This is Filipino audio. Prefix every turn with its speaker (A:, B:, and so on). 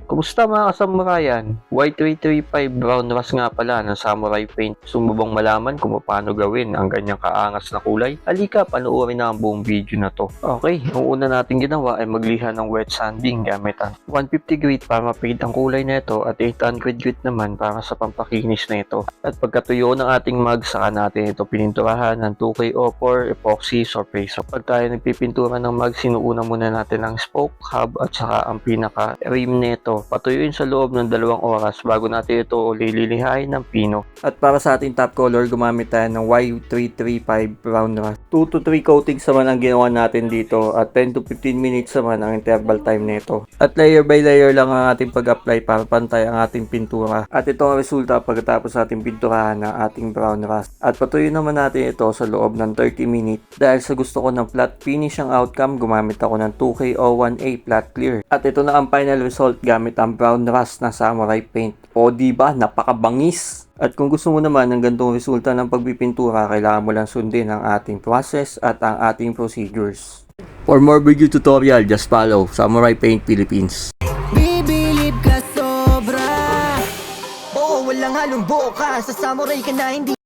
A: Kumusta mga kasamurayan? Y335 Brown Rust nga pala ng Samurai Paint. Gusto mo bang malaman kung paano gawin ang ganyang kaangas na kulay? Halika, panoorin na ang buong video na to. Okay, ang una natin ginawa ay magliha ng wet sanding gamit ang 150 grit para mapigid ang kulay na ito at 800 grit naman para sa pampakinis na ito. At pagkatuyo ng ating mug, saka natin ito pininturahan ng 2K04, epoxy, surface. Pag tayo nagpipintura ng mug, sinuuna muna natin ang spoke, hub at saka ang pinaka-rim nito. Patuyuin sa loob ng 2 oras bago natin ito lililihain ng pino. At para sa ating top color, gumamit tayo ng Y335 Brown Rust. 2 to 3 coatings naman ang ginawa natin dito at 10 to 15 minutes naman ang interval time nito. At layer by layer lang ang ating pag-apply para pantay ang ating pintura. At ito ang resulta pagkatapos ating pinturahan ng ating brown rust. At patuyuin naman natin ito sa loob ng 30 minutes. Dahil sa gusto ko ng flat finish ang outcome, gumamit ako ng 2K01A flat clear. At ito na ang final result gamit ang brown rust na Samurai Paint. O diba, napakabangis! At kung gusto mo naman ng ganitong resulta ng pagpipintura, kailangan mo lang sundin ang ating process at ang ating procedures. For more video tutorial, just follow Samurai Paint Philippines.
B: Bibilib ka sobra. Oo, walang halong buo ka. Sa samurai ka na hindi